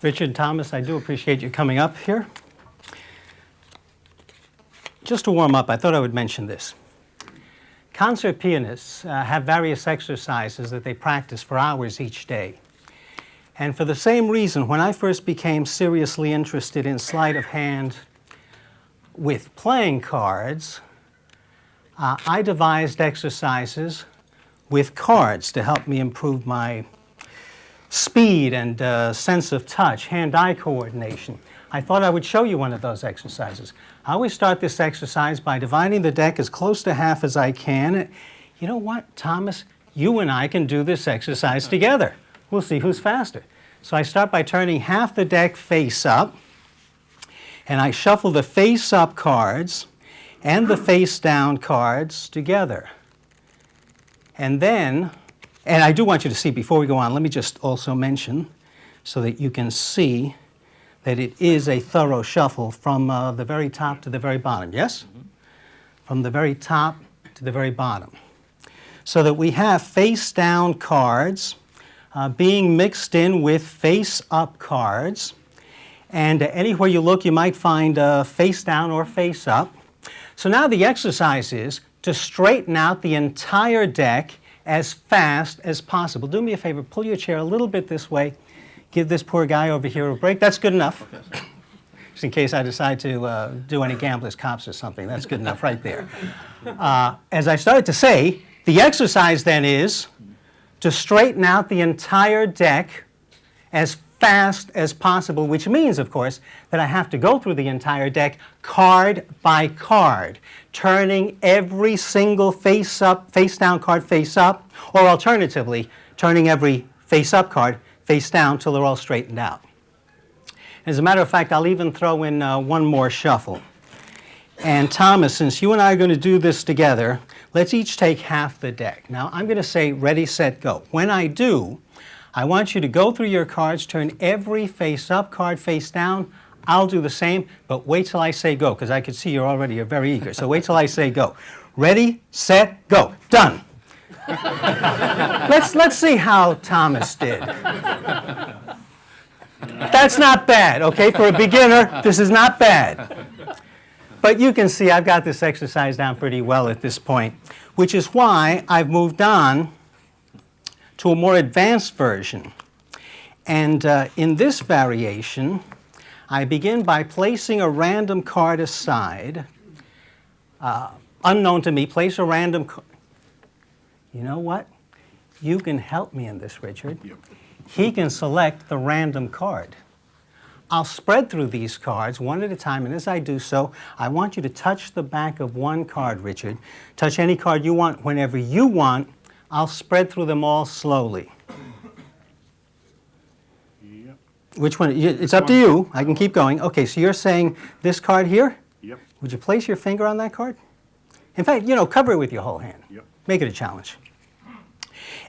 Richard and Thomas, I do appreciate you coming up here. Just to warm up, I thought I would mention this. Concert pianists have various exercises that they practice for hours each day. And for the same reason, when I first became seriously interested in sleight of hand with playing cards, I devised exercises with cards to help me improve my speed and sense of touch, hand-eye coordination. I thought I would show you one of those exercises. I always start this exercise by dividing the deck as close to half as I can. You know what, Thomas? You and I can do this exercise together. We'll see who's faster. So I start by turning half the deck face up, and I shuffle the face-up cards and the face-down cards together. And then, and I do want you to see, before we go on, let me just also mention, so that you can see that it is a thorough shuffle from the very top to the very bottom, yes? Mm-hmm. From the very top to the very bottom. So that we have face-down cards being mixed in with face-up cards. And anywhere you look, you might find face-down or face-up. So now the exercise is to straighten out the entire deck as fast as possible. Do me a favor, pull your chair a little bit this way. Give this poor guy over here a break. That's good enough. Okay. Just in case I decide to do any gamblers, cops, or something. That's good enough right there. As I started to say, the exercise then is to straighten out the entire deck as fast as possible, which means, of course, that I have to go through the entire deck card by card, turning every single face-up, face-down card face-up, or alternatively, turning every face-up card face-down till they're all straightened out. As a matter of fact, I'll even throw in one more shuffle. And Thomas, since you and I are going to do this together, let's each take half the deck. Now, I'm going to say ready, set, go. When I do, I want you to go through your cards, turn every face-up card face down. I'll do the same, but wait till I say go, because I can see you're very eager. So wait till I say go. Ready, set, go. Done. Let's see how Thomas did. That's not bad, okay? For a beginner, this is not bad. But you can see I've got this exercise down pretty well at this point, which is why I've moved on to a more advanced version. And in this variation, I begin by placing a random card aside. Unknown to me, place a random card. You know what? You can help me in this, Richard. Yep. He can select the random card. I'll spread through these cards one at a time, and as I do so, I want you to touch the back of one card, Richard. Touch any card you want whenever you want. I'll spread through them all slowly. Yep. Which one? It's up to you. I can keep going. Okay, so you're saying this card here? Yep. Would you place your finger on that card? In fact, cover it with your whole hand. Yep. Make it a challenge.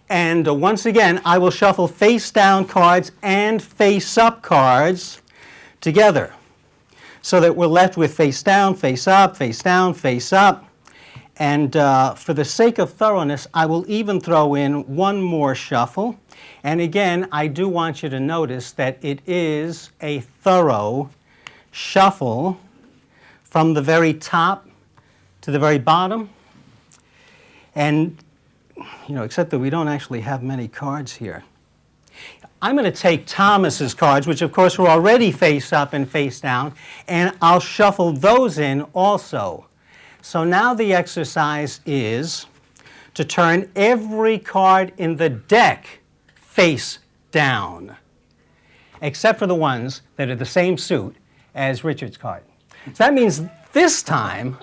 And once again, I will shuffle face-down cards and face-up cards together so that we're left with face-down, face-up, face-down, face-up. And for the sake of thoroughness, I will even throw in one more shuffle. And again, I do want you to notice that it is a thorough shuffle from the very top to the very bottom. And, except that we don't actually have many cards here. I'm going to take Thomas's cards, which of course were already face up and face down, and I'll shuffle those in also. So now the exercise is to turn every card in the deck face down, except for the ones that are the same suit as Richard's card. So that means this time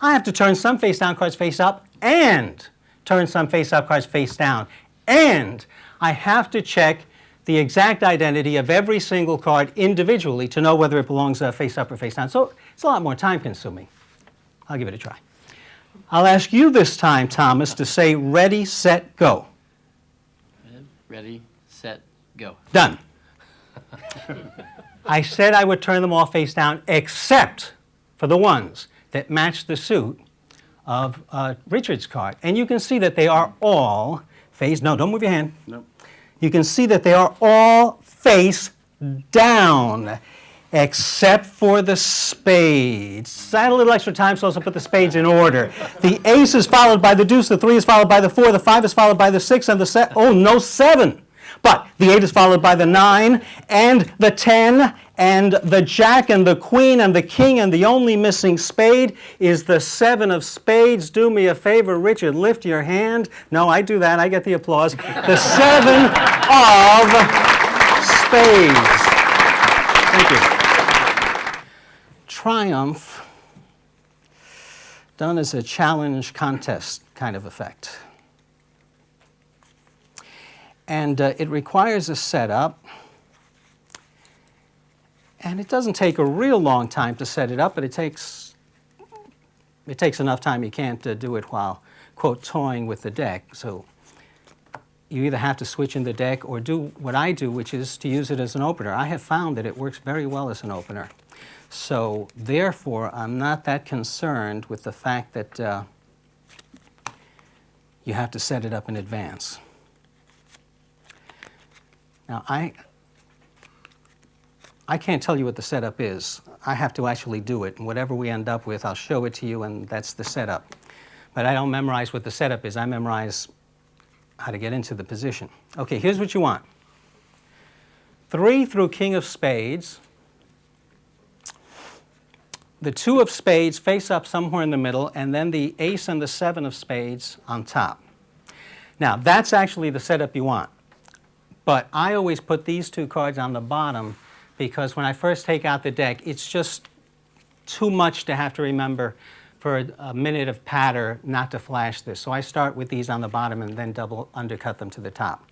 I have to turn some face down cards face up and turn some face-up cards face down. And I have to check the exact identity of every single card individually to know whether it belongs face-up or face-down. So it's a lot more time-consuming. I'll give it a try. I'll ask you this time, Thomas, to say ready, set, go. Ready, set, go. Done. I said I would turn them all face down except for the ones that match the suit of Richard's card. And you can see that they are all face, no, don't move your hand. Nope. You can see that they are all face down, except for the spades. I had a little extra time, so I also put the spades in order. The ace is followed by the deuce, the 3 is followed by the 4, the 5 is followed by the 6, and no 7. But the 8 is followed by the 9, and the 10, and the jack, and the queen, and the king, and the only missing spade is the 7 of spades. Do me a favor, Richard, lift your hand. No, I do that, I get the applause. The 7 of spades. Thank you. Triumph, done as a challenge contest kind of effect. And it requires a setup. And it doesn't take a real long time to set it up, but it takes enough time you can't do it while, quote, toying with the deck. So you either have to switch in the deck or do what I do, which is to use it as an opener. I have found that it works very well as an opener. So therefore, I'm not that concerned with the fact that you have to set it up in advance. Now, I can't tell you what the setup is. I have to actually do it, and whatever we end up with, I'll show it to you, and that's the setup. But I don't memorize what the setup is. I memorize how to get into the position. Okay, here's what you want. 3 through king of spades. The 2 of spades face up somewhere in the middle, and then the ace and the 7 of spades on top. Now, that's actually the setup you want. But I always put these 2 cards on the bottom because when I first take out the deck, it's just too much to have to remember for a minute of patter not to flash this. So I start with these on the bottom and then double undercut them to the top.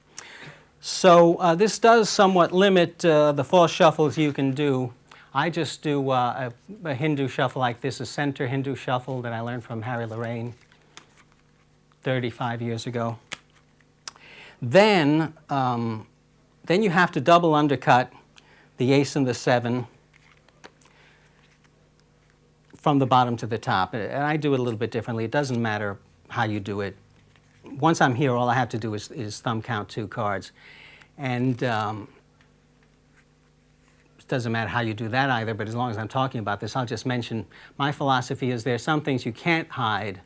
So this does somewhat limit the false shuffles you can do. I just do a Hindu shuffle like this, a center Hindu shuffle that I learned from Harry Lorraine 35 years ago. Then you have to double undercut the ace and the 7 from the bottom to the top. And I do it a little bit differently. It doesn't matter how you do it. Once I'm here, all I have to do is thumb count 2 cards. And it doesn't matter how you do that either, but as long as I'm talking about this, I'll just mention my philosophy is there are some things you can't hide,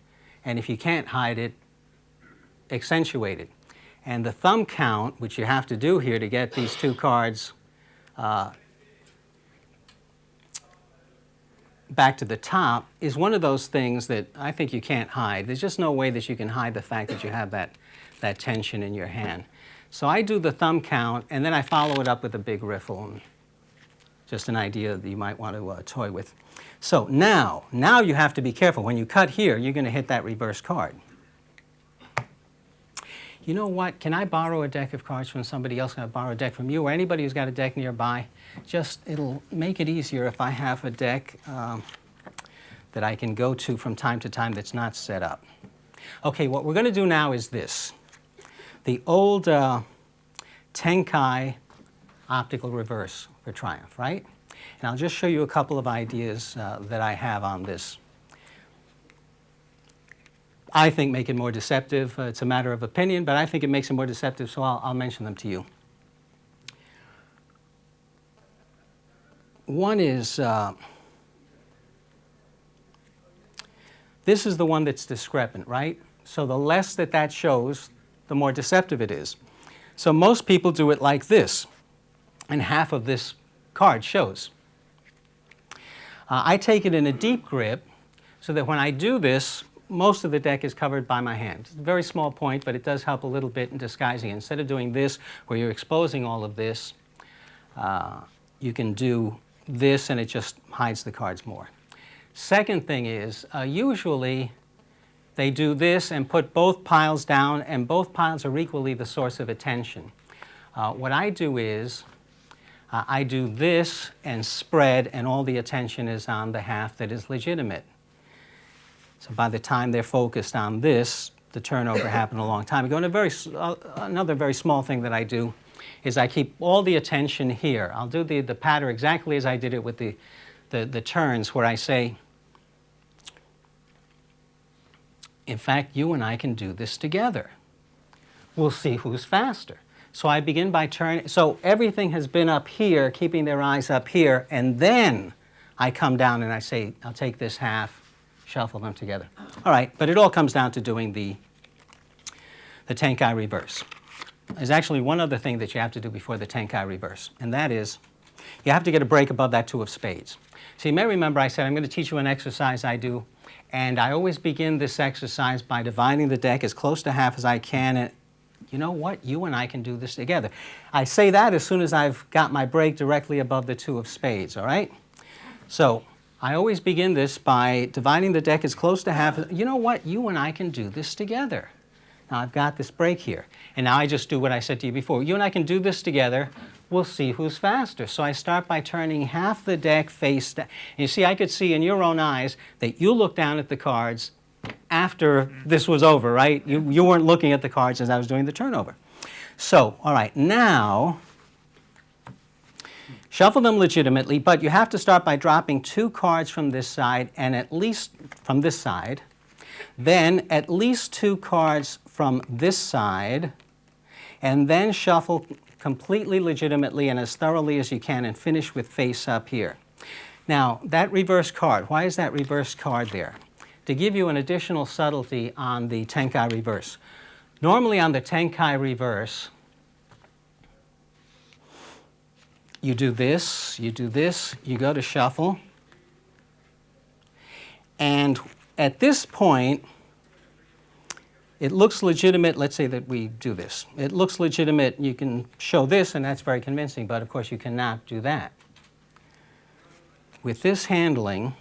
and if you can't hide it, accentuate it. And the thumb count, which you have to do here to get these 2 cards back to the top, is one of those things that I think you can't hide. There's just no way that you can hide the fact that you have that tension in your hand. So I do the thumb count, and then I follow it up with a big riffle. And just an idea that you might want to toy with. So now you have to be careful. When you cut here, you're going to hit that reverse card. You know what, can I borrow a deck of cards from somebody else? Can I borrow a deck from you or anybody who's got a deck nearby? It'll make it easier if I have a deck that I can go to from time to time that's not set up. Okay, what we're going to do now is this. The old Tenkai optical reverse for Triumph, right? And I'll just show you a couple of ideas that I have on this. I think make it more deceptive. It's a matter of opinion, but I think it makes it more deceptive, so I'll mention them to you. One is, this is the one that's discrepant, right? So the less that shows, the more deceptive it is. So most people do it like this, and half of this card shows. I take it in a deep grip so that when I do this, most of the deck is covered by my hand. It's a very small point, but it does help a little bit in disguising. Instead of doing this, where you're exposing all of this, you can do this, and it just hides the cards more. Second thing is, usually they do this and put both piles down, and both piles are equally the source of attention. What I do is, I do this and spread, and all the attention is on the half that is legitimate. So by the time they're focused on this, the turnover happened a long time ago. And another very small thing that I do is I keep all the attention here. I'll do the patter exactly as I did it with the turns, where I say, in fact, you and I can do this together. We'll see who's faster. So I begin by turning, so everything has been up here, keeping their eyes up here, and then I come down and I say, I'll take this half, shuffle them together. All right, but it all comes down to doing the Tenkai reverse. There's actually one other thing that you have to do before the Tenkai reverse, and that is you have to get a break above that 2 of spades. So you may remember I said I'm going to teach you an exercise I do, and I always begin this exercise by dividing the deck as close to half as I can, and you know what? You and I can do this together. I say that as soon as I've got my break directly above the 2 of spades, all right? So I always begin this by dividing the deck as close to half. You know what? You and I can do this together. Now I've got this break here. And now I just do what I said to you before. You and I can do this together. We'll see who's faster. So I start by turning half the deck face down. You see, I could see in your own eyes that you look down at the cards after this was over, right? You weren't looking at the cards as I was doing the turnover. So, all right, now shuffle them legitimately, but you have to start by dropping 2 cards from this side and at least from this side, then at least 2 cards from this side, and then shuffle completely legitimately and as thoroughly as you can and finish with face up here. Now, that reverse card, why is that reverse card there? To give you an additional subtlety on the Tenkai reverse. Normally on the Tenkai reverse, you do this, you go to shuffle, and at this point, it looks legitimate. Let's say that we do this. It looks legitimate. You can show this, and that's very convincing, but of course you cannot do that. With this handling,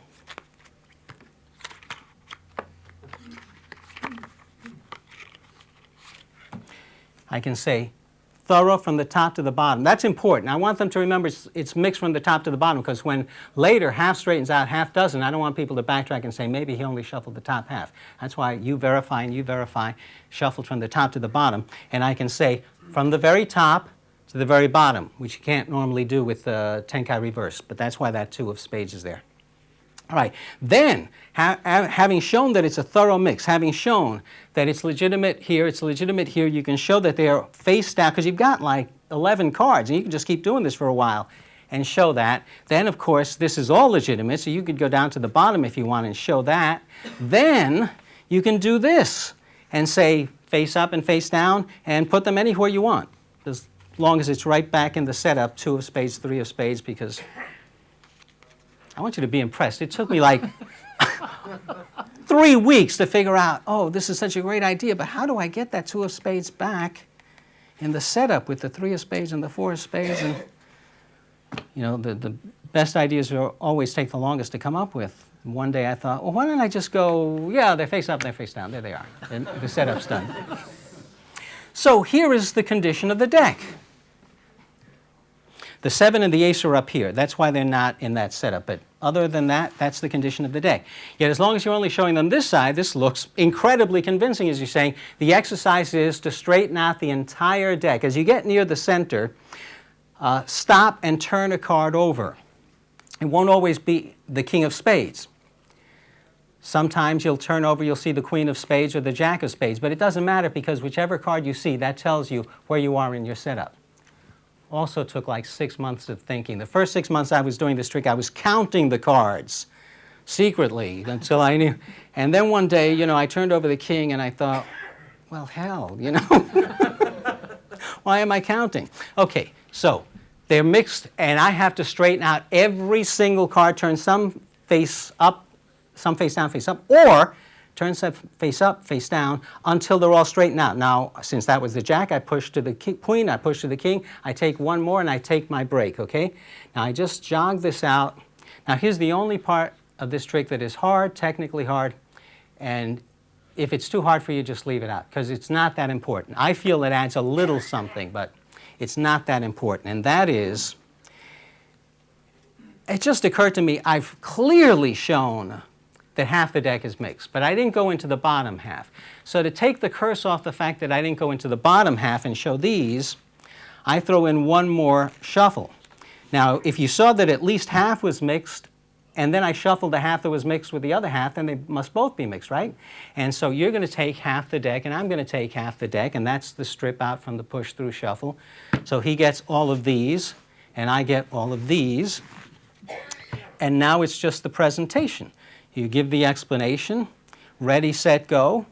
I can say thorough from the top to the bottom. That's important. I want them to remember it's mixed from the top to the bottom, because when later half straightens out, half doesn't, I don't want people to backtrack and say maybe he only shuffled the top half. That's why you verify and you verify, shuffled from the top to the bottom. And I can say from the very top to the very bottom, which you can't normally do with the Tenkai reverse, but that's why that 2 of spades is there. All right, then, having shown that it's a thorough mix, having shown that it's legitimate here, you can show that they are face down, because you've got like 11 cards, and you can just keep doing this for a while and show that. Then, of course, this is all legitimate, so you could go down to the bottom if you want and show that. Then, you can do this and say face up and face down and put them anywhere you want, as long as it's right back in the setup, 2 of spades, 3 of spades, because I want you to be impressed. It took me like 3 weeks to figure out, oh, this is such a great idea, but how do I get that 2 of spades back in the setup with the 3 of spades and the 4 of spades? And, you know, the best ideas always take the longest to come up with. One day I thought, well, why don't I just go, yeah, they're face up, they're face down. There they are. And the setup's done. So here is the condition of the deck. The 7 and the ace are up here. That's why they're not in that setup. But other than that, that's the condition of the deck. Yet as long as you're only showing them this side, this looks incredibly convincing, as you're saying. The exercise is to straighten out the entire deck. As you get near the center, stop and turn a card over. It won't always be the king of spades. Sometimes you'll turn over, you'll see the queen of spades or the jack of spades. But it doesn't matter, because whichever card you see, that tells you where you are in your setup. Also took like 6 months of thinking. The first 6 months I was doing this trick, I was counting the cards secretly until I knew. And then one day, you know, I turned over the king and I thought, well, hell, you know. Why am I counting? Okay, so they're mixed, and I have to straighten out every single card, turn some face up, some face down, face up, or turn some face up, face down, until they're all straightened out. Now, since that was the jack, I push to the queen, I push to the king, I take one more, and I take my break, okay? Now, I just jog this out. Now, here's the only part of this trick that is hard, technically hard, and if it's too hard for you, just leave it out, because it's not that important. I feel it adds a little something, but it's not that important, and that is, it just occurred to me, I've clearly shown that half the deck is mixed, but I didn't go into the bottom half. So to take the curse off the fact that I didn't go into the bottom half and show these, I throw in one more shuffle. Now, if you saw that at least half was mixed and then I shuffled the half that was mixed with the other half, then they must both be mixed, right? And so you're going to take half the deck, and I'm going to take half the deck, and that's the strip out from the push-through shuffle. So he gets all of these, and I get all of these. And now it's just the presentation. You give the explanation, ready, set, go,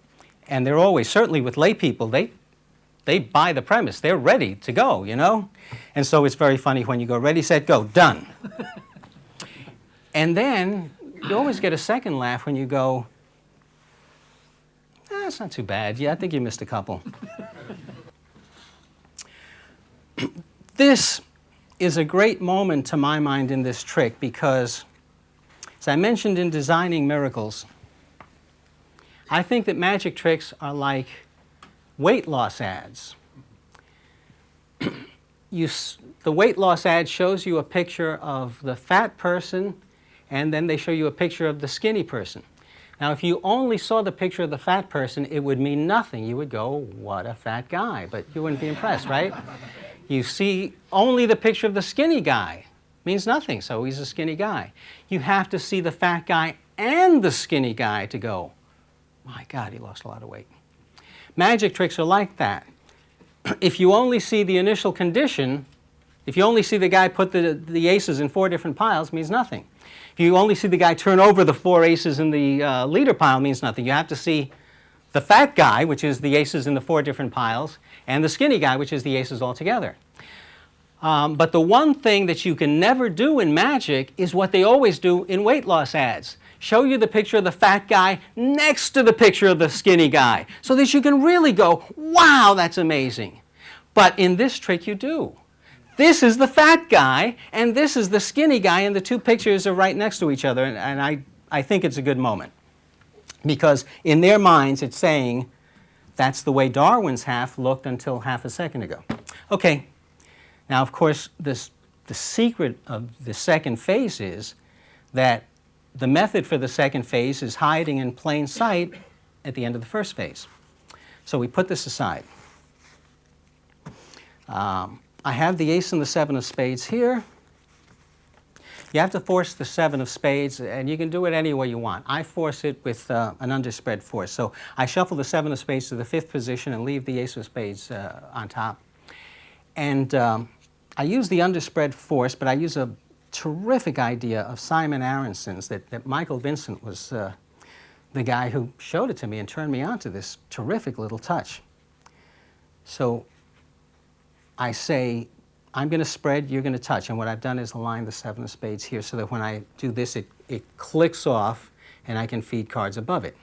and they're always, certainly with lay people, they buy the premise. They're ready to go, you know? And so it's very funny when you go, ready, set, go, done. And then you always get a second laugh when you go, it's not too bad. Yeah, I think you missed a couple. This is a great moment to my mind in this trick because, as I mentioned in designing miracles, I think that magic tricks are like weight loss ads. The weight loss ad shows you a picture of the fat person, and then they show you a picture of the skinny person. Now, if you only saw the picture of the fat person, it would mean nothing. You would go, what a fat guy, but you wouldn't be impressed, right? You see only the picture of the skinny guy, means nothing, so he's a skinny guy. You have to see the fat guy and the skinny guy to go, my God, he lost a lot of weight. Magic tricks are like that. If you only see the initial condition, if you only see the guy put the aces in 4 different piles, it means nothing. If you only see the guy turn over the 4 aces in the leader pile, it means nothing. You have to see the fat guy, which is the aces in the 4 different piles, and the skinny guy, which is the aces all together. But the one thing that you can never do in magic is what they always do in weight loss ads. Show you the picture of the fat guy next to the picture of the skinny guy, so that you can really go, wow, that's amazing. But in this trick, you do. This is the fat guy, and this is the skinny guy, and the 2 pictures are right next to each other, and I think it's a good moment. Because in their minds, it's saying, that's the way Darwin's half looked until half a second ago. Okay, now, of course, the secret of the second phase is that the method for the second phase is hiding in plain sight at the end of the first phase. So we put this aside. I have the ace and the 7 of spades here. You have to force the 7 of spades, and you can do it any way you want. I force it with an underspread force. So I shuffle the 7 of spades to the 5th position and leave the ace of spades on top. And I use the underspread force, but I use a terrific idea of Simon Aronson's that Michael Vincent was the guy who showed it to me and turned me on to this terrific little touch. So I say, I'm going to spread, you're going to touch. And what I've done is align the 7 of spades here so that when I do this, it clicks off and I can feed cards above it.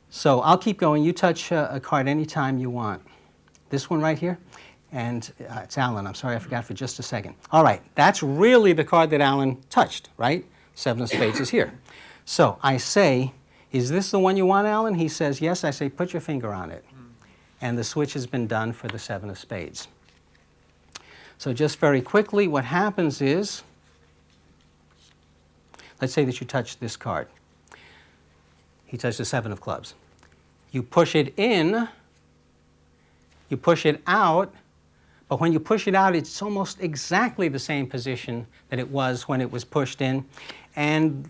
So I'll keep going. You touch a card anytime you want. This one right here. And it's Alan. I'm sorry, I forgot for just a second. All right, that's really the card that Alan touched, right? 7 of spades is here. So I say, is this the one you want, Alan? He says, yes. I say, put your finger on it. And the switch has been done for the 7 of spades. So just very quickly, what happens is, let's say that you touch this card. He touched the 7 of clubs. You push it in, you push it out, but when you push it out, it's almost exactly the same position that it was when it was pushed in. And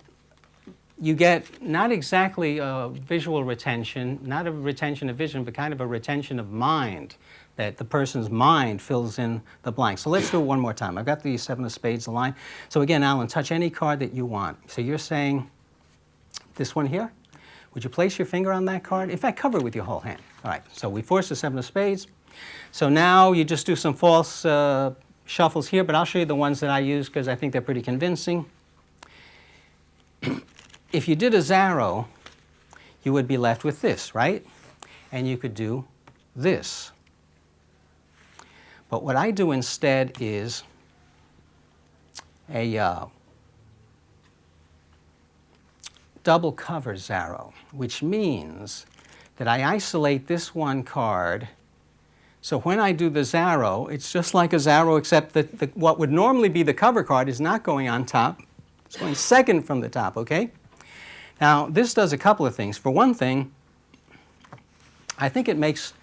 you get not exactly a visual retention, not a retention of vision, but kind of a retention of mind, that the person's mind fills in the blank. So let's do it one more time. I've got the 7 of spades aligned. So again, Alan, touch any card that you want. So you're saying this one here? Would you place your finger on that card? In fact, cover it with your whole hand. All right, so we force the 7 of spades. So now you just do some false shuffles here, but I'll show you the ones that I use because I think they're pretty convincing. If you did a Zarro, you would be left with this, right? And you could do this. But what I do instead is a double cover Zarro, which means that I isolate this one card. So when I do the Zarro, it's just like a Zarro, except that what would normally be the cover card is not going on top. It's going second from the top, okay? Now, this does a couple of things. For one thing, I think it makes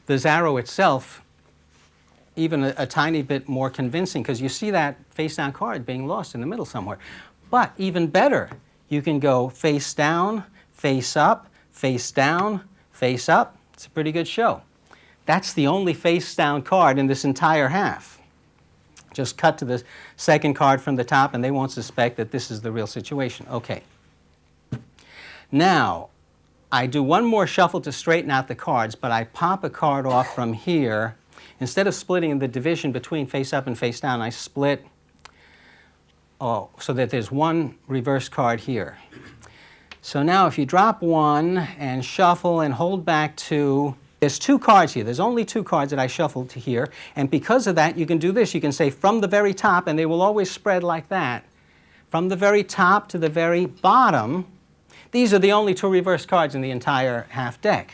the Zarro itself even a tiny bit more convincing, because you see that face-down card being lost in the middle somewhere. But even better, you can go face down, face up, face down, face up. It's a pretty good show. That's the only face down card in this entire half. Just cut to the second card from the top and they won't suspect that this is the real situation. Okay. Now, I do one more shuffle to straighten out the cards, but I pop a card off from here. Instead of splitting the division between face up and face down, I split so that there's one reverse card here. So now if you drop one and shuffle and hold back two, there's two cards here. There's only two cards that I shuffled to here. And because of that, you can do this. You can say from the very top, and they will always spread like that. From the very top to the very bottom, these are the only two reverse cards in the entire half deck.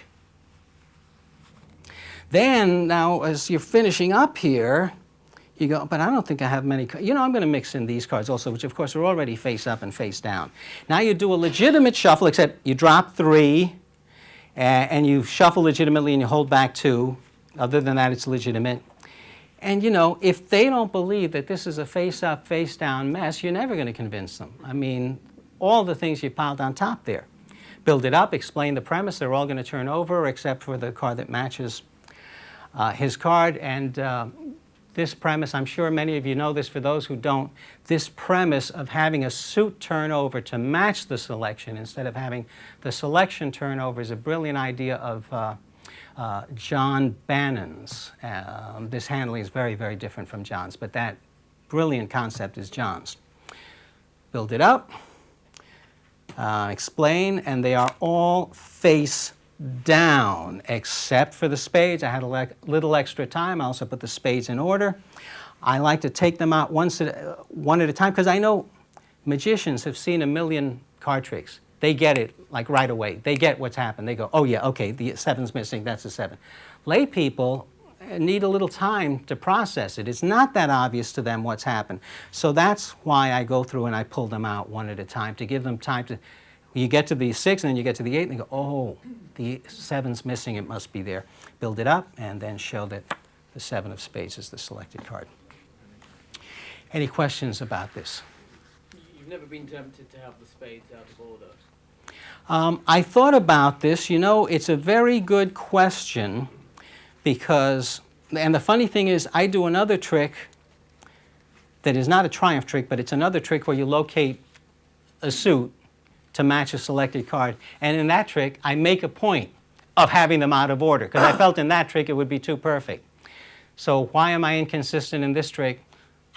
Then, now, as you're finishing up here, you go, but I don't think I have many cards. You know, I'm going to mix in these cards also, which, of course, are already face up and face down. Now you do a legitimate shuffle, except you drop three, and you shuffle legitimately, and you hold back two. Other than that, it's legitimate. And, you know, if they don't believe that this is a face up, face down mess, you're never going to convince them. I mean, all the things you piled on top there. Build it up, explain the premise. They're all going to turn over, except for the card that matches his card. And this premise, I'm sure many of you know this, for those who don't, this premise of having a suit turn over to match the selection instead of having the selection turn over is a brilliant idea of John Bannon's. This handling is very, very different from John's, but that brilliant concept is John's. Build it up, explain, and they are all face down, except for the spades. I had a little extra time. I also put the spades in order. I like to take them out one at a time, because I know magicians have seen a million card tricks. They get it like right away. They get what's happened. They go, oh yeah, okay, the seven's missing, that's a seven. Lay people need a little time to process it. It's not that obvious to them what's happened. So that's why I go through and I pull them out one at a time, to give them time to, you get to the 6 and then you get to the 8 and you go, oh, the 7's missing, it must be there. Build it up and then show that the 7 of spades is the selected card. Any questions about this? You've never been tempted to have the spades out of order? I thought about this. You know, it's a very good question because, and the funny thing is, I do another trick that is not a triumph trick, but it's another trick where you locate a suit to match a selected card. And in that trick, I make a point of having them out of order, because I felt in that trick it would be too perfect. So why am I inconsistent in this trick?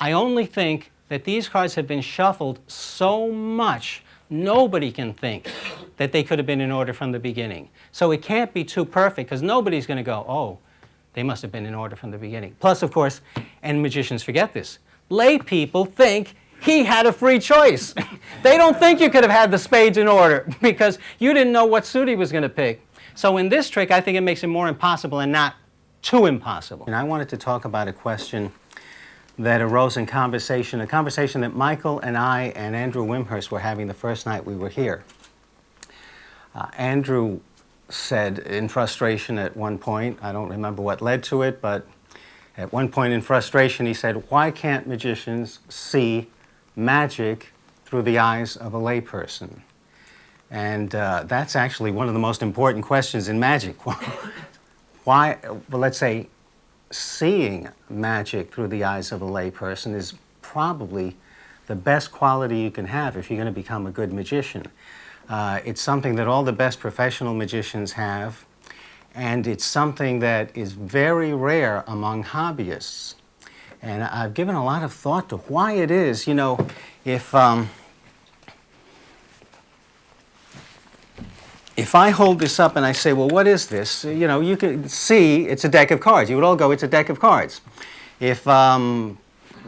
I only think that these cards have been shuffled so much, nobody can think that they could have been in order from the beginning. So it can't be too perfect, because nobody's going to go, oh, they must have been in order from the beginning. Plus, of course, and magicians forget this, lay people think he had a free choice. They don't think you could have had the spades in order because you didn't know what suit he was going to pick. So in this trick, I think it makes it more impossible and not too impossible. And I wanted to talk about a question that arose in conversation, a conversation that Michael and I and Andrew Wimhurst were having the first night we were here. Andrew said in frustration at one point, I don't remember what led to it, but at one point in frustration he said, why can't magicians see magic through the eyes of a layperson? And that's actually one of the most important questions in magic. Why, well, let's say, seeing magic through the eyes of a layperson is probably the best quality you can have if you're going to become a good magician. It's something that all the best professional magicians have, and it's something that is very rare among hobbyists. And I've given a lot of thought to why it is. You know, if I hold this up and I say, well, what is this? You know, you can see it's a deck of cards. You would all go, it's a deck of cards. If I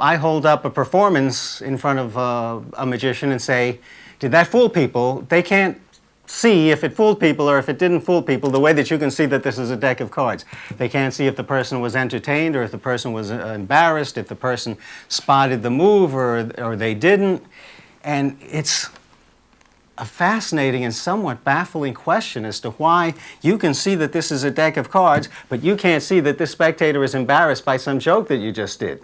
hold up a performance in front of a magician and say, did that fool people? They can't see if it fooled people or if it didn't fool people the way that you can see that this is a deck of cards. They can't see if the person was entertained or if the person was embarrassed, if the person spotted the move or they didn't. And it's a fascinating and somewhat baffling question as to why you can see that this is a deck of cards, but you can't see that this spectator is embarrassed by some joke that you just did.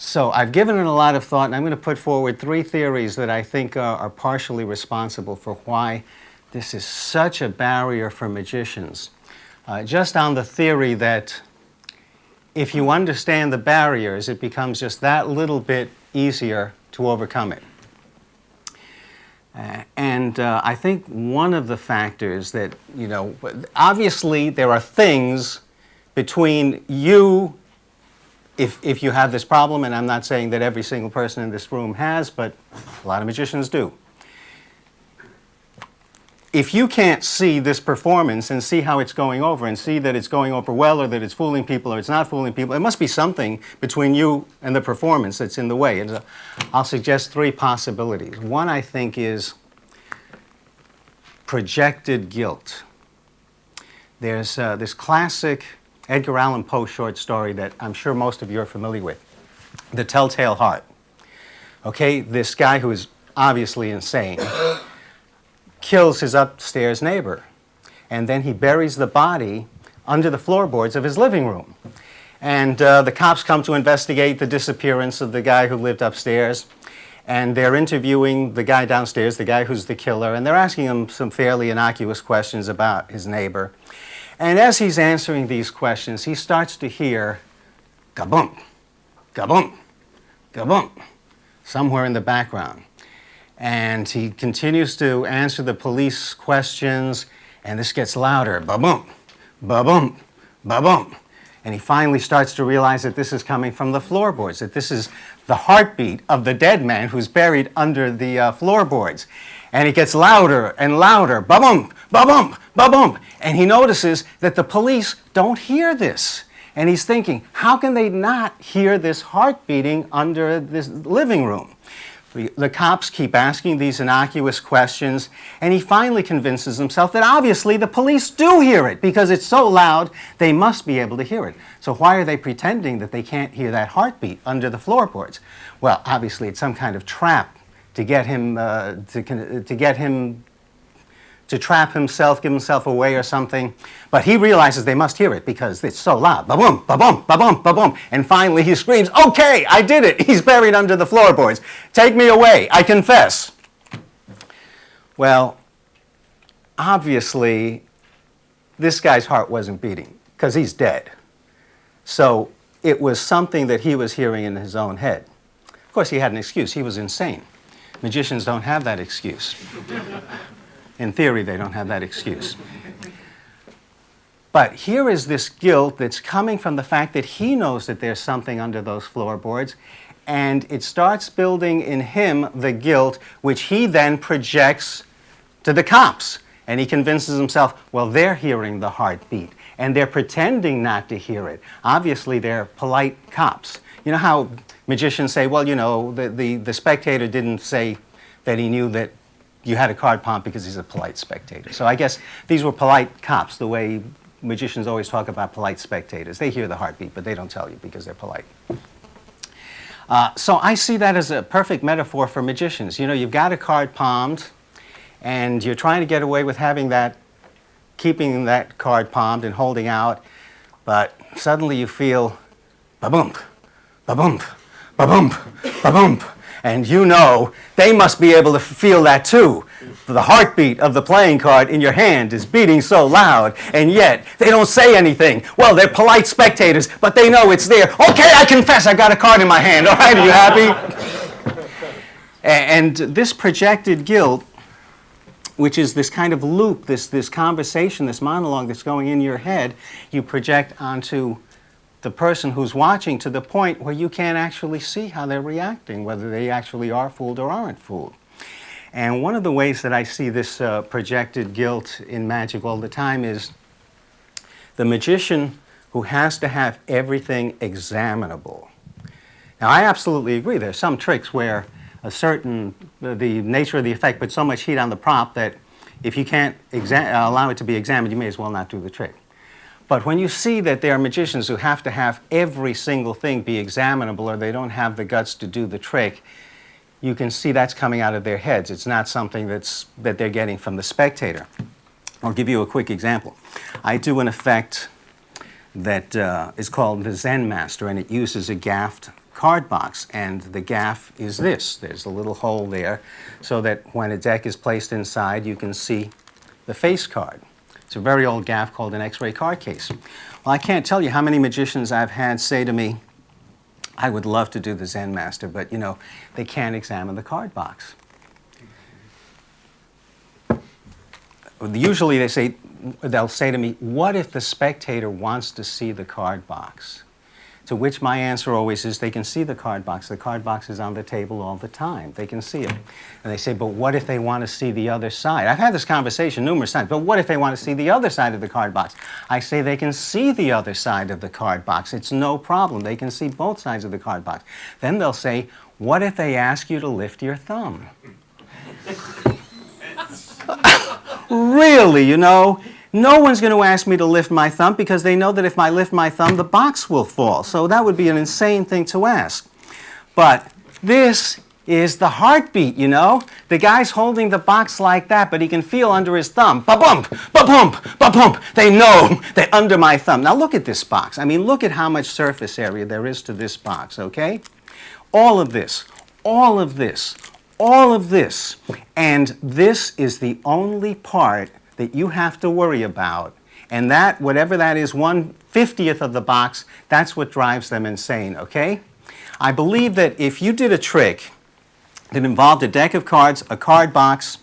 So I've given it a lot of thought, and I'm going to put forward 3 theories that I think are partially responsible for why this is such a barrier for magicians. Just on the theory that if you understand the barriers, it becomes just that little bit easier to overcome it. And I think one of the factors that, obviously there are things between you, if you have this problem, and I'm not saying that every single person in this room has, but a lot of magicians do. If you can't see this performance and see how it's going over and see that it's going over well or that it's fooling people or it's not fooling people, it must be something between you and the performance that's in the way. And I'll suggest 3 possibilities. One, I think, is projected guilt. There's this classic Edgar Allan Poe short story that I'm sure most of you are familiar with, The Telltale Heart. Okay, this guy who is obviously insane kills his upstairs neighbor, and then he buries the body under the floorboards of his living room. And the cops come to investigate the disappearance of the guy who lived upstairs, and they're interviewing the guy downstairs, the guy who's the killer, and they're asking him some fairly innocuous questions about his neighbor. And as he's answering these questions, he starts to hear ga-boom, ga-boom, ga-boom, somewhere in the background. And he continues to answer the police questions, and this gets louder, ba-boom, ba-boom, ba-boom. And he finally starts to realize that this is coming from the floorboards, that this is the heartbeat of the dead man who's buried under the floorboards. And it gets louder and louder, ba-boom, ba-boom, ba-boom. And he notices that the police don't hear this. And he's thinking, how can they not hear this heart beating under this living room? The cops keep asking these innocuous questions, and he finally convinces himself that obviously the police do hear it because it's so loud, they must be able to hear it. So why are they pretending that they can't hear that heartbeat under the floorboards? Well, obviously it's some kind of trap to get him to trap himself, give himself away or something. But he realizes they must hear it because it's so loud. Ba-boom, ba-boom, ba-boom, ba-boom. And finally he screams, okay, I did it. He's buried under the floorboards. Take me away. I confess. Well, obviously, this guy's heart wasn't beating because he's dead. So it was something that he was hearing in his own head. Of course, he had an excuse. He was insane. Magicians don't have that excuse. In theory, they don't have that excuse. But here is this guilt that's coming from the fact that he knows that there's something under those floorboards, and it starts building in him the guilt, which he then projects to the cops. And he convinces himself, well, they're hearing the heartbeat, and they're pretending not to hear it. Obviously, they're polite cops. You know how magicians say, well, the spectator didn't say that he knew that you had a card palm because he's a polite spectator. So I guess these were polite cops, the way magicians always talk about polite spectators. They hear the heartbeat, but they don't tell you because they're polite. So I see that as a perfect metaphor for magicians. You've got a card palmed, and you're trying to get away with keeping that card palmed and holding out, but suddenly you feel ba-boom, ba-boom, ba-boom, ba-boom. And they must be able to feel that too. The heartbeat of the playing card in your hand is beating so loud, and yet they don't say anything. Well, they're polite spectators, but they know it's there. Okay, I confess, I got a card in my hand. All right, are you happy? And this projected guilt, which is this kind of loop, this conversation, this monologue that's going in your head, you project onto the person who's watching to the point where you can't actually see how they're reacting, whether they actually are fooled or aren't fooled. And one of the ways that I see this projected guilt in magic all the time is the magician who has to have everything examinable. Now, I absolutely agree. There's some tricks where the nature of the effect puts so much heat on the prop that if you can't allow it to be examined, you may as well not do the trick. But when you see that there are magicians who have to have every single thing be examinable or they don't have the guts to do the trick, you can see that's coming out of their heads. It's not something that they're getting from the spectator. I'll give you a quick example. I do an effect that is called the Zen Master, and it uses a gaffed card box, and the gaff is this. There's a little hole there so that when a deck is placed inside, you can see the face card. It's a very old gaff called an X-ray card case. Well, I can't tell you how many magicians I've had say to me, I would love to do the Zen Master, but, you know, they can't examine the card box. Usually they'll say to me, what if the spectator wants to see the card box? To which my answer always is, they can see the card box. The card box is on the table all the time. They can see it. And they say, but what if they want to see the other side? I've had this conversation numerous times, but what if they want to see the other side of the card box? I say they can see the other side of the card box. It's no problem. They can see both sides of the card box. Then they'll say, what if they ask you to lift your thumb? Really, you know? No one's going to ask me to lift my thumb because they know that if I lift my thumb, the box will fall. So that would be an insane thing to ask. But this is the heartbeat, you know? The guy's holding the box like that, but he can feel under his thumb. Ba-bump, ba-pump, ba-pump. They know they're under my thumb. Now look at this box. I mean, look at how much surface area there is to this box, okay? All of this, all of this, all of this. And this is the only part that you have to worry about, and that, whatever that is, 1/50th of the box, that's what drives them insane, okay? I believe that if you did a trick that involved a deck of cards, a card box,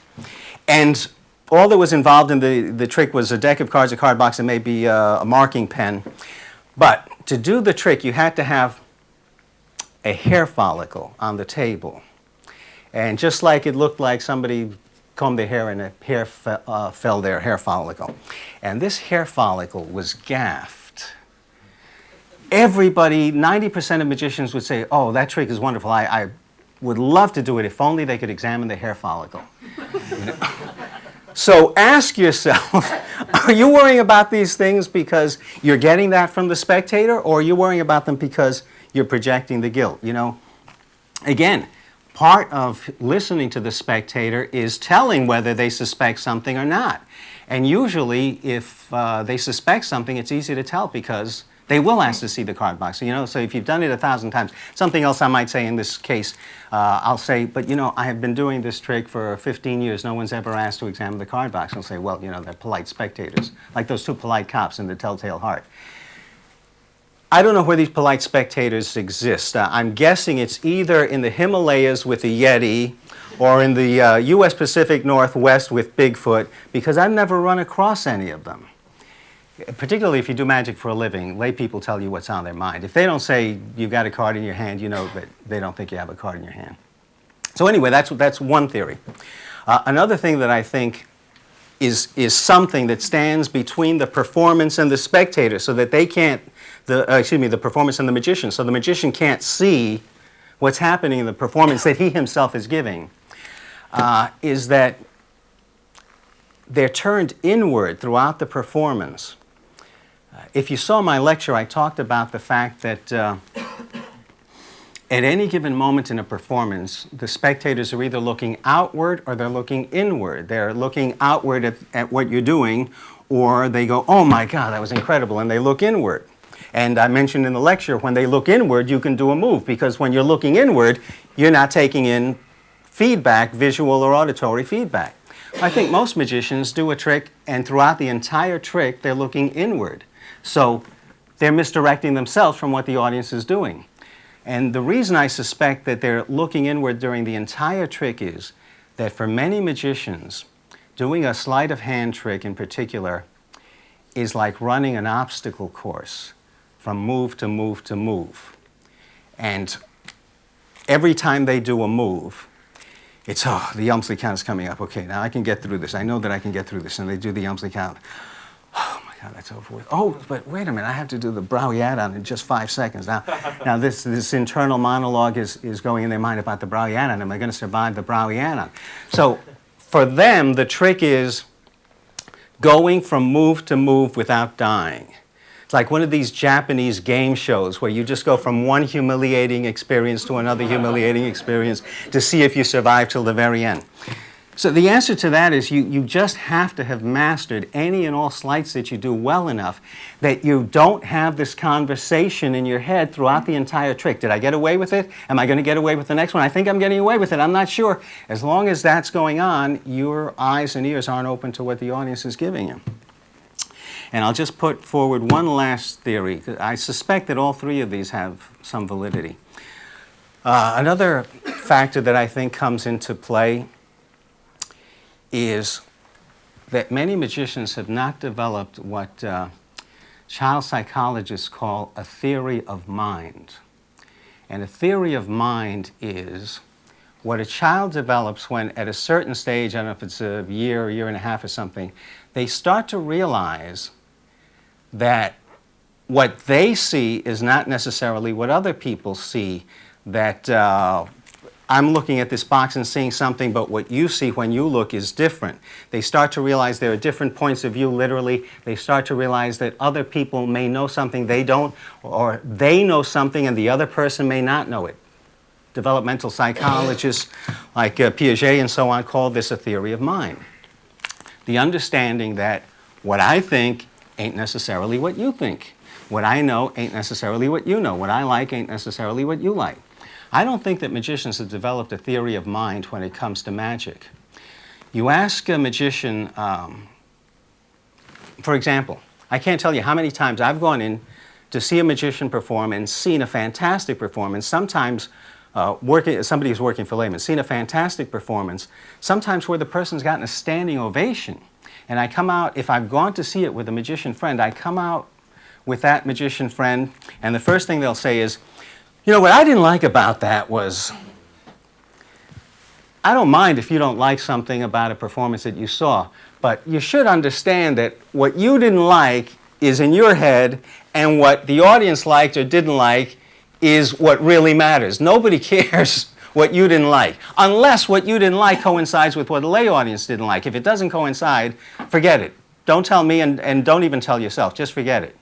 and all that was involved in the trick was a deck of cards, a card box, and maybe a marking pen, but to do the trick, you had to have a hair follicle on the table. And just like it looked like somebody combed their hair and a hair fell their hair follicle. And this hair follicle was gaffed. Everybody, 90% of magicians would say, oh, that trick is wonderful. I would love to do it if only they could examine the hair follicle. You know? So ask yourself, are you worrying about these things because you're getting that from the spectator, or are you worrying about them because you're projecting the guilt? You know, again, part of listening to the spectator is telling whether they suspect something or not. And usually, if they suspect something, it's easy to tell because they will ask to see the card box. You know, so if you've done it 1,000 times, something else I might say in this case, I'll say, but you know, I have been doing this trick for 15 years. No one's ever asked to examine the card box. I'll say, well, you know, they're polite spectators, like those two polite cops in The Telltale Heart. I don't know where these polite spectators exist. I'm guessing it's either in the Himalayas with the Yeti or in the U.S. Pacific Northwest with Bigfoot, because I've never run across any of them. Particularly if you do magic for a living, lay people tell you what's on their mind. If they don't say you've got a card in your hand, you know that they don't think you have a card in your hand. So anyway, that's one theory. Another thing that I think is something that stands between the performance and the spectator, so that they can't, the performance and the magician, so the magician can't see what's happening in the performance that he himself is giving, is that they're turned inward throughout the performance. If you saw my lecture, I talked about the fact that at any given moment in a performance, the spectators are either looking outward or they're looking inward. They're looking outward at what you're doing, or they go, oh my God, that was incredible, and they look inward. And I mentioned in the lecture, when they look inward, you can do a move, because when you're looking inward, you're not taking in feedback, visual or auditory feedback. I think most magicians do a trick, and throughout the entire trick, they're looking inward. So they're misdirecting themselves from what the audience is doing. And the reason I suspect that they're looking inward during the entire trick is that for many magicians, doing a sleight of hand trick in particular is like running an obstacle course from move to move to move. And every time they do a move, it's, oh, the Elmsley count is coming up. Okay, now I can get through this. I know that I can get through this. And they do the Elmsley count. Oh, my God, that's over with. Oh, but wait a minute. I have to do the Browniana in just 5 seconds. Now this internal monologue is going in their mind about the Browniana. Am I going to survive the Browniana? So for them, the trick is going from move to move without dying. It's like one of these Japanese game shows where you just go from one humiliating experience to another humiliating experience to see if you survive till the very end. So the answer to that is you just have to have mastered any and all sleights that you do well enough that you don't have this conversation in your head throughout the entire trick. Did I get away with it? Am I going to get away with the next one? I think I'm getting away with it. I'm not sure. As long as that's going on, your eyes and ears aren't open to what the audience is giving you. And I'll just put forward one last theory. I suspect that all three of these have some validity. Another factor that I think comes into play is that many magicians have not developed what child psychologists call a theory of mind. And a theory of mind is what a child develops when at a certain stage, I don't know if it's a year and a half or something, they start to realize that what they see is not necessarily what other people see, that I'm looking at this box and seeing something, but what you see when you look is different. They start to realize there are different points of view, literally. They start to realize that other people may know something they don't, or they know something and the other person may not know it. Developmental psychologists like Piaget and so on call this a theory of mind. The understanding that what I think ain't necessarily what you think. What I know ain't necessarily what you know. What I like ain't necessarily what you like. I don't think that magicians have developed a theory of mind when it comes to magic. You ask a magician, for example, I can't tell you how many times I've gone in to see a magician perform and seen a fantastic performance, sometimes somebody who's working for laymen, seen a fantastic performance, sometimes where the person's gotten a standing ovation. And I come out, if I've gone to see it with a magician friend, I come out with that magician friend, and the first thing they'll say is, you know, what I didn't like about that was, I don't mind if you don't like something about a performance that you saw, but you should understand that what you didn't like is in your head, and what the audience liked or didn't like is what really matters. Nobody cares what you didn't like, unless what you didn't like coincides with what the lay audience didn't like. If it doesn't coincide, forget it. Don't tell me, and don't even tell yourself. Just forget it.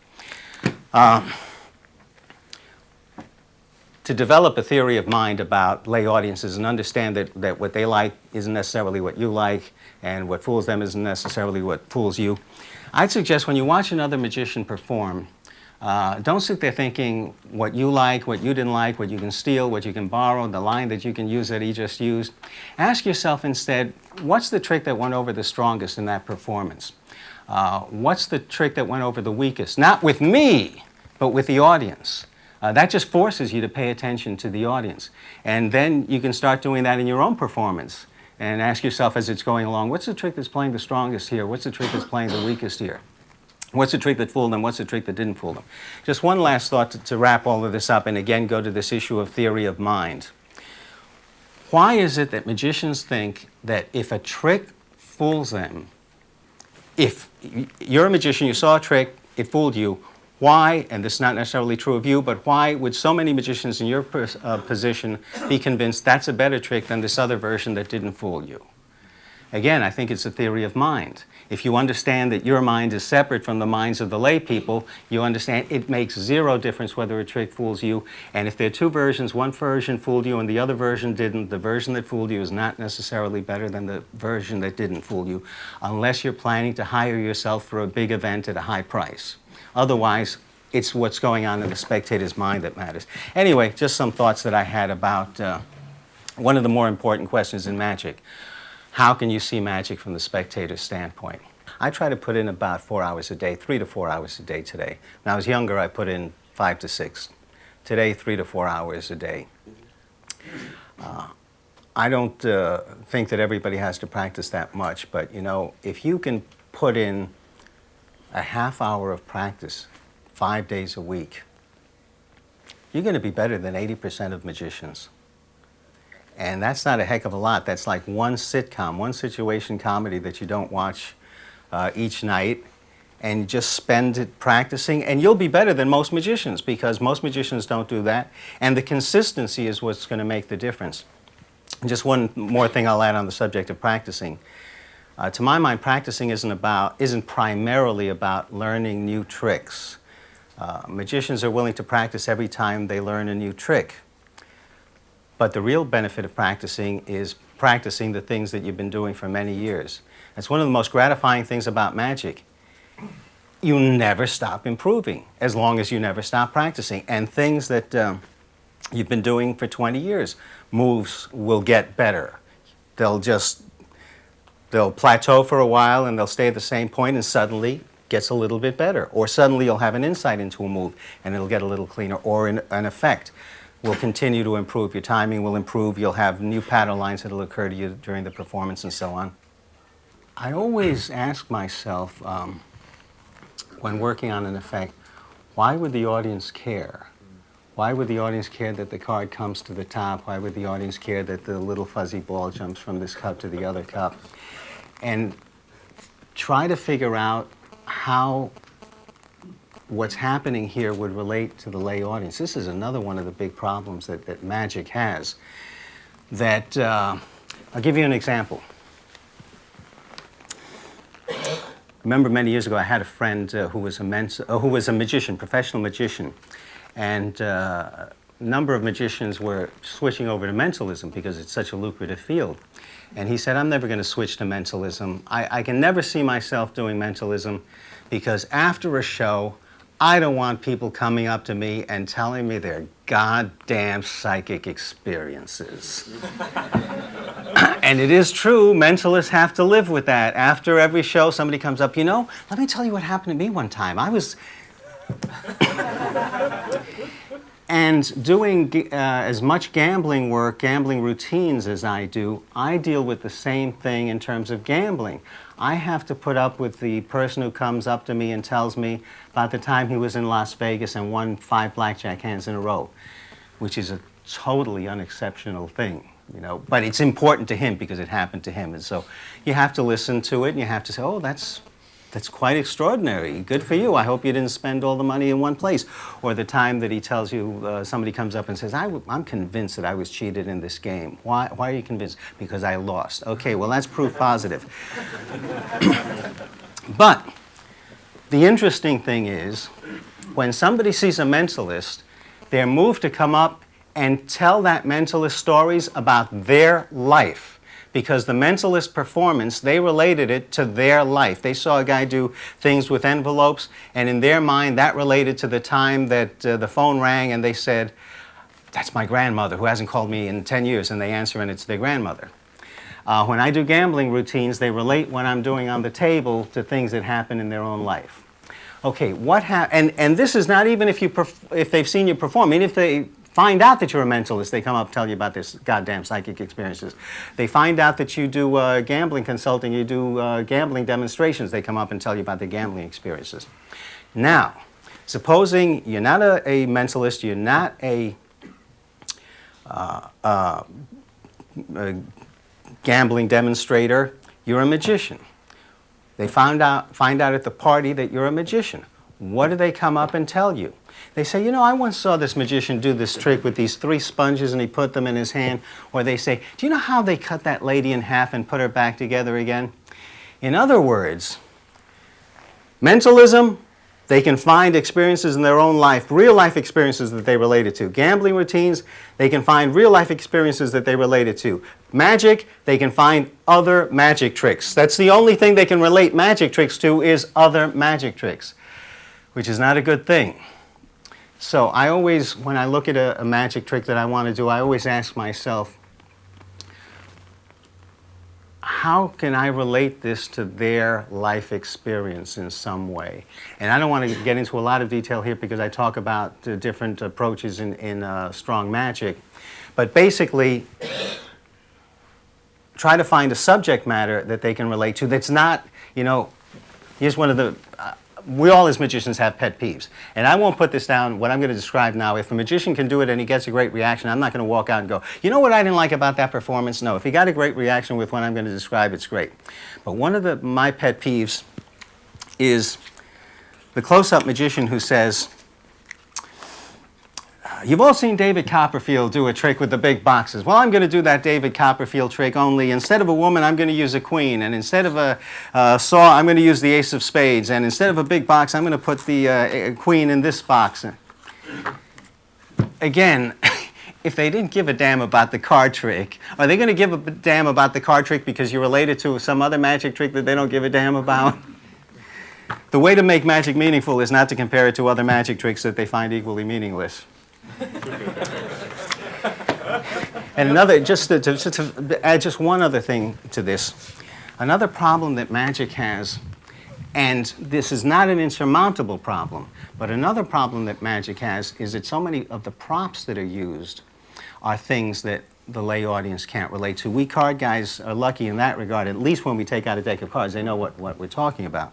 To develop a theory of mind about lay audiences and understand that what they like isn't necessarily what you like, and what fools them isn't necessarily what fools you, I'd suggest when you watch another magician perform, don't sit there thinking what you like, what you didn't like, what you can steal, what you can borrow, the line that you can use that he just used. Ask yourself instead, what's the trick that went over the strongest in that performance? What's the trick that went over the weakest? Not with me, but with the audience. That just forces you to pay attention to the audience. And then you can start doing that in your own performance and ask yourself as it's going along, what's the trick that's playing the strongest here? What's the trick that's playing the weakest here? What's the trick that fooled them? What's the trick that didn't fool them? Just one last thought to wrap all of this up, and again go to this issue of theory of mind. Why is it that magicians think that if a trick fools them, if you're a magician, you saw a trick, it fooled you, why, and this is not necessarily true of you, but why would so many magicians in your position be convinced that's a better trick than this other version that didn't fool you? Again, I think it's a theory of mind. If you understand that your mind is separate from the minds of the lay people, you understand it makes zero difference whether a trick fools you. And if there are two versions, one version fooled you and the other version didn't, the version that fooled you is not necessarily better than the version that didn't fool you, unless you're planning to hire yourself for a big event at a high price. Otherwise, it's what's going on in the spectator's mind that matters. Anyway, just some thoughts that I had about one of the more important questions in magic. How can you see magic from the spectator's standpoint? I try to put in about 4 hours a day, 3 to 4 hours a day today. When I was younger, I put in 5 to 6. Today, 3 to 4 hours a day. I don't think that everybody has to practice that much, but you know, if you can put in a half hour of practice 5 days a week, you're going to be better than 80% of magicians. And that's not a heck of a lot. That's like one sitcom, one situation comedy that you don't watch each night, and just spend it practicing, and you'll be better than most magicians, because most magicians don't do that. And the consistency is what's going to make the difference. And just one more thing I'll add on the subject of practicing. To my mind, practicing isn't primarily about learning new tricks. Magicians are willing to practice every time they learn a new trick. But the real benefit of practicing is practicing the things that you've been doing for many years. That's one of the most gratifying things about magic. You never stop improving as long as you never stop practicing. And things that you've been doing for 20 years, moves will get better. They'll plateau for a while and they'll stay at the same point, and suddenly gets a little bit better. Or suddenly you'll have an insight into a move and it'll get a little cleaner. Or an effect will continue to improve. Your timing will improve. You'll have new pattern lines that will occur to you during the performance and so on. I always ask myself, when working on an effect, why would the audience care? Why would the audience care that the card comes to the top? Why would the audience care that the little fuzzy ball jumps from this cup to the other cup? And try to figure out how what's happening here would relate to the lay audience. This is another one of the big problems that magic has. I'll give you an example. I remember many years ago I had a friend who was a magician, professional magician, and a number of magicians were switching over to mentalism because it's such a lucrative field. And he said, I'm never going to switch to mentalism. I can never see myself doing mentalism because after a show, I don't want people coming up to me and telling me their goddamn psychic experiences. And it is true, mentalists have to live with that. After every show, somebody comes up, let me tell you what happened to me one time. I was... And doing as much gambling work, gambling routines as I do, I deal with the same thing in terms of gambling. I have to put up with the person who comes up to me and tells me about the time he was in Las Vegas and won 5 blackjack hands in a row, which is a totally unexceptional thing, But it's important to him because it happened to him. And so you have to listen to it and you have to say, oh, that's quite extraordinary. Good for you. I hope you didn't spend all the money in one place. Or the time that he tells you, somebody comes up and says, I'm convinced that I was cheated in this game. Why are you convinced? Because I lost. Okay, well, that's proof positive. But the interesting thing is, when somebody sees a mentalist, they're moved to come up and tell that mentalist stories about their life. Because the mentalist performance, they related it to their life. They saw a guy do things with envelopes, and in their mind, that related to the time that the phone rang and they said, that's my grandmother who hasn't called me in 10 years, and they answer and it's their grandmother. When I do gambling routines, they relate what I'm doing on the table to things that happen in their own life. Okay, and this is not even if they've seen you perform. I mean, if they find out that you're a mentalist, they come up and tell you about their goddamn psychic experiences. They find out that you do gambling consulting, you do gambling demonstrations, they come up and tell you about their gambling experiences. Now, supposing you're not a mentalist, you're not a gambling demonstrator, you're a magician. They find out at the party that you're a magician. What do they come up and tell you? They say, I once saw this magician do this trick with these 3 sponges and he put them in his hand. Or they say, do you know how they cut that lady in half and put her back together again? In other words, mentalism, they can find experiences in their own life, real life experiences that they related to. Gambling routines, they can find real life experiences that they related to. Magic, they can find other magic tricks. That's the only thing they can relate magic tricks to is other magic tricks, which is not a good thing. So I always, when I look at a magic trick that I want to do, I always ask myself, how can I relate this to their life experience in some way? And I don't want to get into a lot of detail here because I talk about the different approaches in strong magic. But basically, try to find a subject matter that they can relate to that's not, here's one of the... we all as magicians have pet peeves. And I won't put this down, what I'm going to describe now. If a magician can do it and he gets a great reaction, I'm not going to walk out and go, you know what I didn't like about that performance? No, if he got a great reaction with what I'm going to describe, it's great. But one of my pet peeves is the close-up magician who says, you've all seen David Copperfield do a trick with the big boxes. Well, I'm going to do that David Copperfield trick, only instead of a woman, I'm going to use a queen. And instead of a saw, I'm going to use the ace of spades. And instead of a big box, I'm going to put the queen in this box. Again, if they didn't give a damn about the card trick, are they going to give a damn about the card trick because you're related to some other magic trick that they don't give a damn about? The way to make magic meaningful is not to compare it to other magic tricks that they find equally meaningless. And another, just to add just one other thing to this, another problem that magic has, and this is not an insurmountable problem, but another problem that magic has is that so many of the props that are used are things that the lay audience can't relate to. We card guys are lucky in that regard, at least when we take out a deck of cards, they know what we're talking about.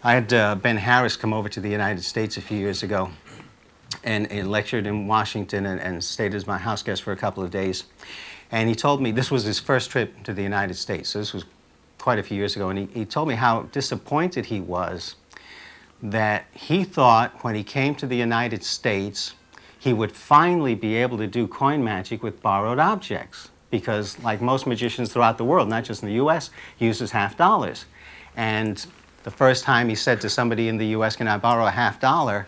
I had Ben Harris come over to the United States a few years ago and lectured in Washington and stayed as my house guest for a couple of days. And he told me, this was his first trip to the United States, so this was quite a few years ago, and he told me how disappointed he was that he thought when he came to the United States he would finally be able to do coin magic with borrowed objects, because like most magicians throughout the world, not just in the US, he uses half dollars. And the first time he said to somebody in the US, "Can I borrow a half dollar?"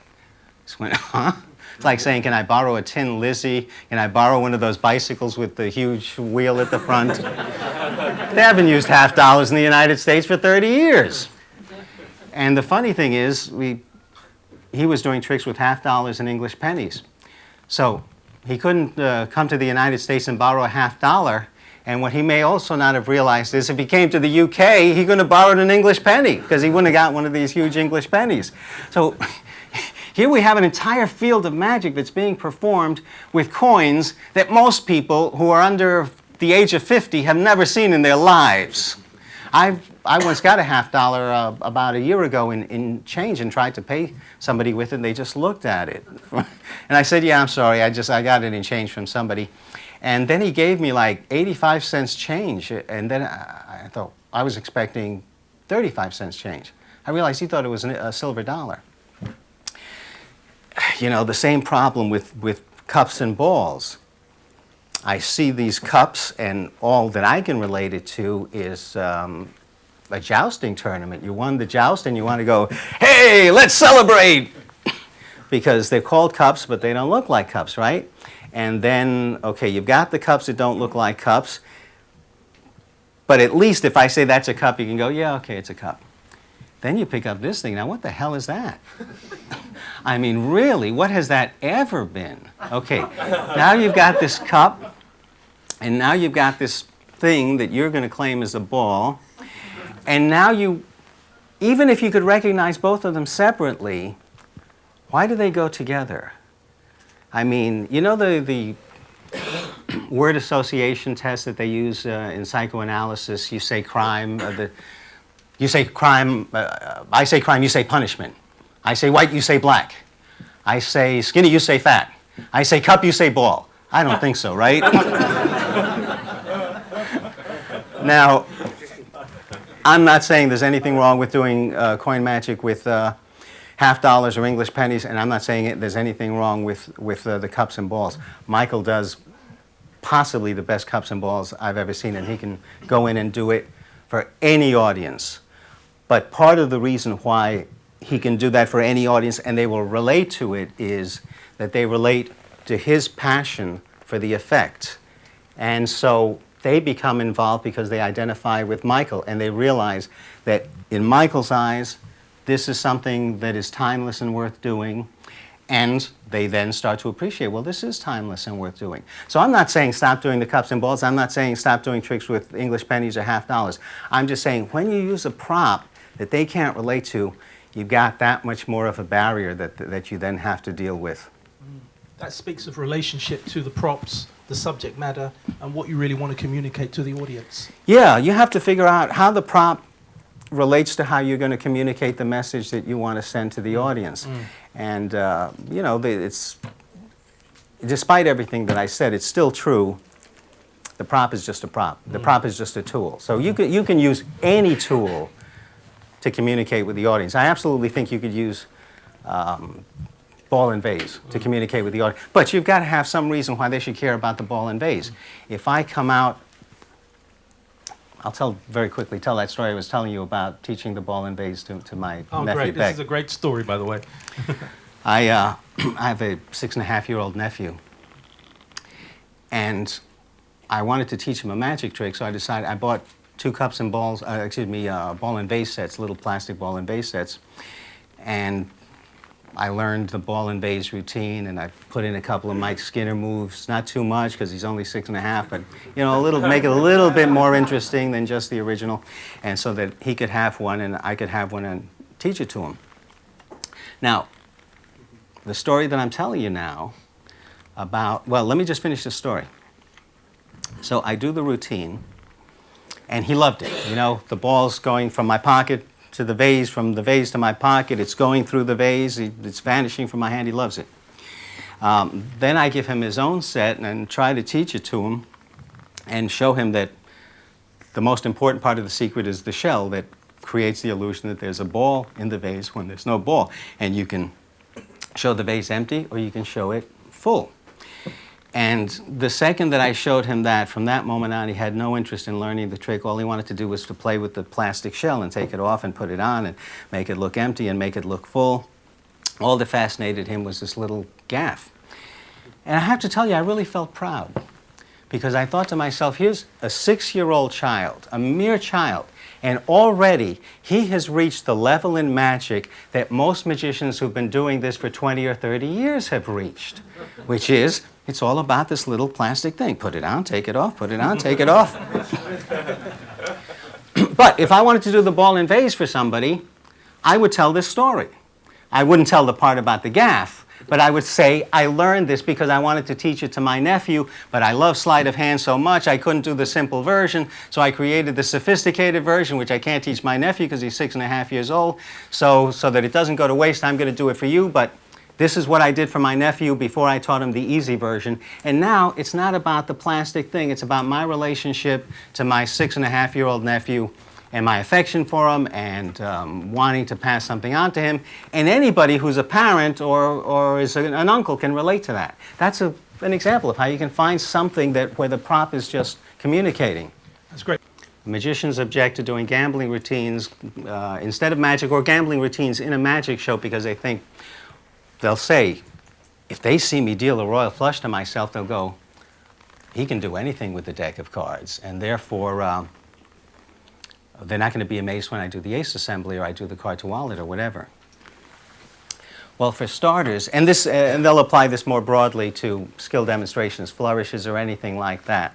He went, "Huh?" It's like saying, "Can I borrow a tin Lizzie? Can I borrow one of those bicycles with the huge wheel at the front?" They haven't used half dollars in the United States for 30 years. And the funny thing is, he was doing tricks with half dollars and English pennies. So he couldn't come to the United States and borrow a half dollar. And what he may also not have realized is if he came to the UK, he couldn't have borrowed an English penny because he wouldn't have got one of these huge English pennies. So here we have an entire field of magic that's being performed with coins that most people who are under the age of 50 have never seen in their lives. I once got a half dollar about a year ago in change and tried to pay somebody with it, and they just looked at it. And I said, "Yeah, I'm sorry, I got it in change from somebody." And then he gave me like 85 cents change, and then I thought, I was expecting 35 cents change. I realized he thought it was a silver dollar. You know, the same problem with cups and balls. I see these cups, and all that I can relate it to is a jousting tournament. You won the joust, and you want to go, "Hey, let's celebrate!" Because they're called cups, but they don't look like cups, right? And then, okay, you've got the cups that don't look like cups, but at least if I say that's a cup, you can go, "Yeah, okay, it's a cup." Then you pick up this thing. Now, what the hell is that? I mean, really, what has that ever been? Okay, now you've got this cup, and now you've got this thing that you're going to claim is a ball, and now even if you could recognize both of them separately, why do they go together? I mean, you know the word association test that they use in psychoanalysis? You say crime, you say crime, I say crime, you say punishment. I say white, you say black. I say skinny, you say fat. I say cup, you say ball. I don't think so, right? Now, I'm not saying there's anything wrong with doing coin magic with half dollars or English pennies, and I'm not saying there's anything wrong with the cups and balls. Michael does possibly the best cups and balls I've ever seen, and he can go in and do it for any audience. But part of the reason why he can do that for any audience and they will relate to it is that they relate to his passion for the effect. And so they become involved because they identify with Michael, and they realize that in Michael's eyes, this is something that is timeless and worth doing, and they then start to appreciate, well, this is timeless and worth doing. So I'm not saying stop doing the cups and balls. I'm not saying stop doing tricks with English pennies or half dollars. I'm just saying when you use a prop that they can't relate to, you've got that much more of a barrier that you then have to deal with. That speaks of relationship to the props, the subject matter, and what you really want to communicate to the audience. Yeah, you have to figure out how the prop relates to how you're going to communicate the message that you want to send to the audience. And, you know, it's, despite everything that I said, it's still true. The prop is just a prop. The prop is just a tool. So you can use any tool to communicate with the audience. I absolutely think you could use ball and vase to communicate with the audience. But you've got to have some reason why they should care about the ball and vase. If I come out, I'll very quickly tell that story I was telling you about teaching the ball and vase to my nephew great. Beck. This is a great story, by the way. I have a 6.5-year-old nephew, And I wanted to teach him a magic trick, so I bought 2 cups and balls, ball and vase sets, little plastic ball and vase sets. And I learned the ball and vase routine, and I put in a couple of Mike Skinner moves, not too much because he's only 6.5, but make it a little bit more interesting than just the original, and so that he could have one and I could have one and teach it to him. Now, the story that I'm telling you now well, let me just finish the story. So I do the routine, and he loved it. The ball's going from my pocket to the vase, from the vase to my pocket. It's going through the vase. It's vanishing from my hand. He loves it. Then I give him his own set and try to teach it to him and show him that the most important part of the secret is the shell that creates the illusion that there's a ball in the vase when there's no ball. And you can show the vase empty or you can show it full. And the second that I showed him that, from that moment on, he had no interest in learning the trick. All he wanted to do was to play with the plastic shell and take it off and put it on and make it look empty and make it look full. All that fascinated him was this little gaff. And I have to tell you, I really felt proud, because I thought to myself, here's a 6-year-old child, a mere child, and already he has reached the level in magic that most magicians who've been doing this for 20 or 30 years have reached, which is, it's all about this little plastic thing. Put it on, take it off, put it on, take it off. But if I wanted to do the ball and vase for somebody, I would tell this story. I wouldn't tell the part about the gaff, but I would say, I learned this because I wanted to teach it to my nephew, but I love sleight of hand so much I couldn't do the simple version, so I created the sophisticated version, which I can't teach my nephew because he's 6.5 years old, so that it doesn't go to waste. I'm going to do it for you, but this is what I did for my nephew before I taught him the easy version. And now it's not about the plastic thing. It's about my relationship to my 6.5-year-old nephew and my affection for him and wanting to pass something on to him. And anybody who's a parent or is an uncle can relate to that. That's an example of how you can find something where the prop is just communicating. That's great. Magicians object to doing gambling routines instead of magic, or gambling routines in a magic show, because they think, they'll say, if they see me deal a royal flush to myself, they'll go, he can do anything with the deck of cards. And therefore, they're not going to be amazed when I do the ace assembly or I do the card to wallet or whatever. Well, for starters, and they'll apply this more broadly to skill demonstrations, flourishes, or anything like that.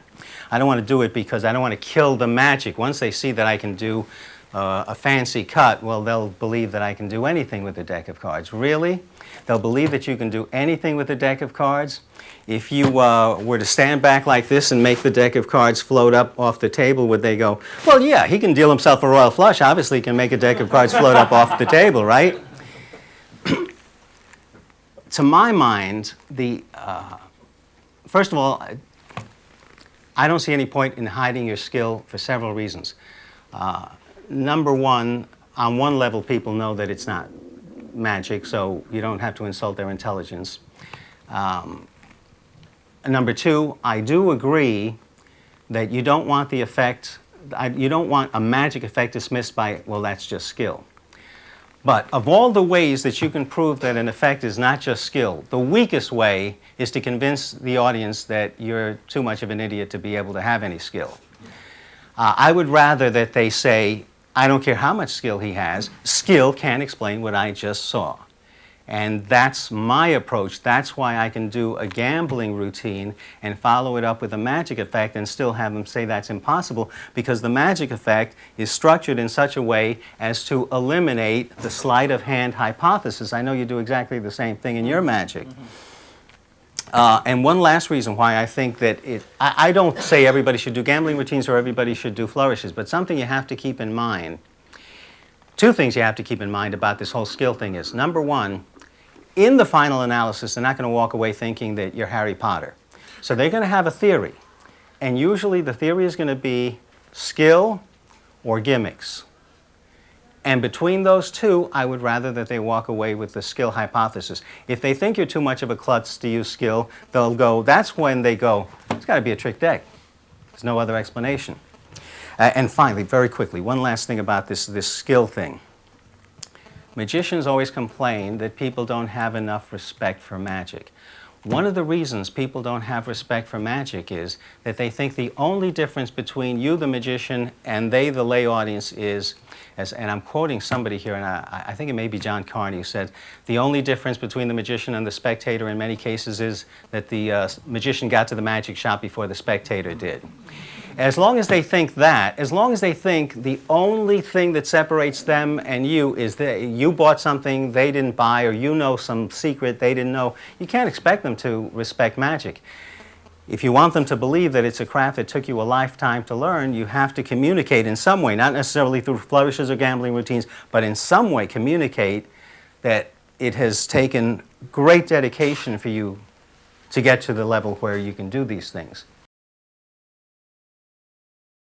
I don't want to do it because I don't want to kill the magic. Once they see that I can do a fancy cut, well, they'll believe that I can do anything with a deck of cards. Really? They'll believe that you can do anything with a deck of cards? If you were to stand back like this and make the deck of cards float up off the table, would they go, well, yeah, he can deal himself a royal flush. Obviously, he can make a deck of cards float up off the table, right? To my mind, first of all, I don't see any point in hiding your skill for several reasons. Number one, on one level, people know that it's not magic, so you don't have to insult their intelligence. Number two, I do agree that you don't want the effect, you don't want a magic effect dismissed by, well, that's just skill. But of all the ways that you can prove that an effect is not just skill, the weakest way is to convince the audience that you're too much of an idiot to be able to have any skill. I would rather that they say, I don't care how much skill he has, skill can't explain what I just saw. And that's my approach. That's why I can do a gambling routine and follow it up with a magic effect and still have them say that's impossible, because the magic effect is structured in such a way as to eliminate the sleight of hand hypothesis. I know you do exactly the same thing in your magic. And one last reason why I think that I don't say everybody should do gambling routines or everybody should do flourishes, but something you have to keep in mind, two things you have to keep in mind about this whole skill thing is, number one, in the final analysis, they're not going to walk away thinking that you're Harry Potter. So they're going to have a theory. And usually the theory is going to be skill or gimmicks. And between those two, I would rather that they walk away with the skill hypothesis. If they think you're too much of a klutz to use skill, they'll go, that's when they go, it's got to be a trick deck. There's no other explanation. And finally, very quickly, one last thing about this skill thing. Magicians always complain that people don't have enough respect for magic. One of the reasons people don't have respect for magic is that they think the only difference between you, the magician, and they, the lay audience, is, and I'm quoting somebody here, and I think it may be John Carney, who said, the only difference between the magician and the spectator in many cases is that the magician got to the magic shop before the spectator did. As long as they think that, as long as they think the only thing that separates them and you is that you bought something they didn't buy, or you know some secret they didn't know, you can't expect them to respect magic. If you want them to believe that it's a craft that took you a lifetime to learn, you have to communicate in some way, not necessarily through flourishes or gambling routines, but in some way communicate that it has taken great dedication for you to get to the level where you can do these things.